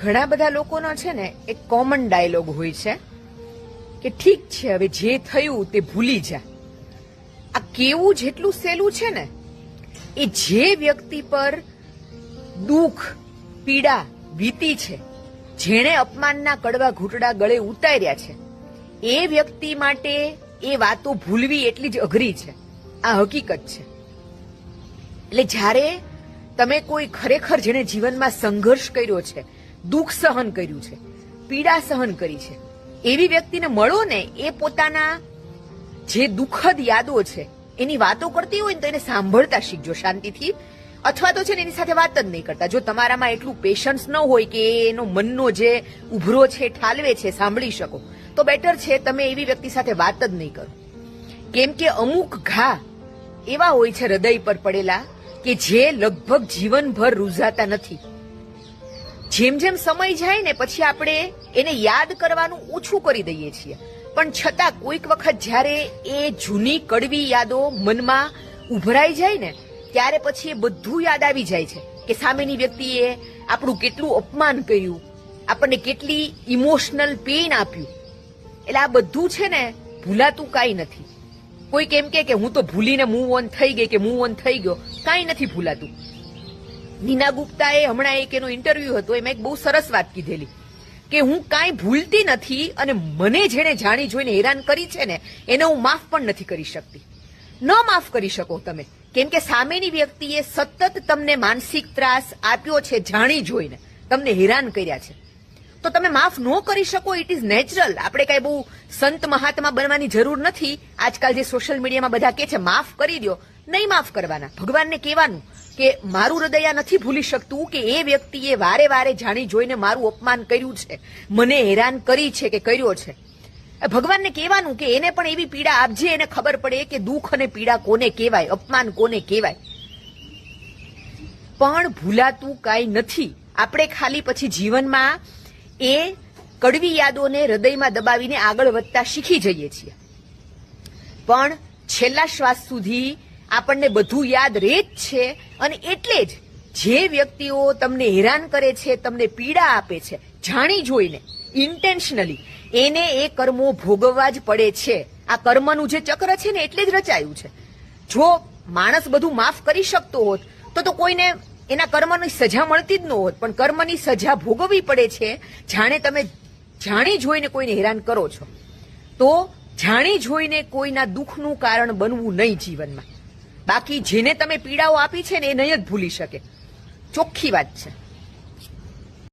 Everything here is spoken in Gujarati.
ઘણા બધા લોકોનો છે ને એક કોમન ડાયલોગ હોય છે કે ઠીક છે હવે જે થયું તે ભૂલી જા. આ કેવું જેટલું સહેલું છે ને, એ જે વ્યક્તિ પર દુઃખ પીડા વીતી છે, જેણે અપમાનના કડવા ઘૂંટડા ગળે ઉતાર્યા છે, એ વ્યક્તિ માટે એ વાતો ભૂલવી એટલી જ અઘરી છે. આ હકીકત છે. એટલે જ્યારે તમે કોઈ ખરેખર જેણે જીવનમાં સંઘર્ષ કર્યો છે, દુઃખ સહન કર્યું છે, પીડા સહન કરી છે, એવી વ્યક્તિને મળો ને, એ પોતાના જે દુઃખદ યાદો છે એની વાતો કરતી હોય ને તો એને સાંભળતા શીખજો શાંતિથી, અથવા તો છે ને એની સાથે વાત જ નહીં કરતા. જો તમારામાં એટલું પેશન્સ ન હોય કે એનો મનનો જે ઉભરો છે ઠાલવે છે સાંભળી શકો, તો બેટર છે તમે એવી વ્યક્તિ સાથે વાત જ નહીં કરો. કેમ કે અમુક ઘા એવા હોય છે હૃદય પર પડેલા કે જે લગભગ જીવનભર રૂઝાતા નથી. જેમ જેમ સમય જાય ને પછી આપણે એને યાદ કરવાનું ઓછું કરી દઈએ છીએ, પણ છતાં કોઈક વખત જ્યારે એ જૂની કડવી યાદો મનમાં ઉભરાઈ જાય ને, ત્યારે પછી એ બધું યાદ આવી જાય છે કે સામેની વ્યક્તિએ આપણું કેટલું અપમાન કર્યું, આપણને કેટલી ઇમોશનલ પેઇન આપ્યું. એટલે આ બધું છે ને ભૂલાતું કાંઈ નથી. કોઈ કેમ કે હું તો ભૂલીને મૂવ ઓન થઈ ગઈ કે મૂવ ઓન થઈ ગયો, કાંઈ નથી ભૂલાતું. નીના ગુપ્તાએ હમણાં એક એનો ઇન્ટરવ્યુ હતો, એમાં એક બહુ સરસ વાત કીધેલી કે હું કાંઈ ભૂલતી નથી અને મને જેણે જાણી જોઈને હેરાન કરી છે ને એને હું માફ પણ નથી કરી શકતી. ન માફ કરી શકો તમે, કેમ કે સામેની વ્યક્તિએ સતત તમને માનસિક ત્રાસ આપ્યો છે, જાણી જોઈને તમને હેરાન કર્યા છે, તો તમે માફ ન કરી શકો. It is natural. આપણે કઈ બહુ સંત મહાત્મા બનવાની જરૂર નથી. આજકાલ જે સોશિયલ મીડિયામાં બધા કે છે માફ કરી દો, નહીં માફ કરવાના. ભગવાનને કહેવાનું કે મારું હૃદય નથી ભૂલી શકતું કે એ વ્યક્તિએ વારે વારે જાણી જોઈને મારું અપમાન કર્યું છે, મને હેરાન કરી છે કે કર્યો છે. ભગવાનને કહેવાનું કે એને પણ એવી પીડા આપજે, એને ખબર પડે કે દુઃખ અને પીડા કોને કહેવાય, અપમાન કોને કહેવાય. પણ ભૂલાતું કાંઈ નથી. આપણે ખાલી પછી જીવનમાં એ કડવી યાદોને હૃદયમાં દબાવીને આગળ વધતા શીખી જઈએ છીએ, પણ છેલ્લા શ્વાસ સુધી આપણને બધું યાદ રહે જ છે. અને એટલે જ જે વ્યક્તિઓ તમને હેરાન કરે છે, તમને પીડા આપે છે, જાણી જોઈને ઇન્ટેન્શનલી, એને એ કર્મો ભોગવવા જ પડે છે. આ કર્મનું જે ચક્ર છે ને એટલે જ રચાયું છે. જો માણસ બધું માફ કરી શકતો હોત તો કોઈને એના કર્મની સજા મળતી જ ન હોત, પણ કર્મની સજા ભોગવવી પડે છે. જાણે તમે જાણી જોઈને કોઈને હેરાન કરો છો, તો જાણી જોઈને કોઈના દુઃખનું કારણ બનવું નહીં જીવનમાં. બાકી જેને તમે પીડાઓ આપી છે ને એ નહીં જ ભૂલી શકે. ચોખ્ખી વાત છે.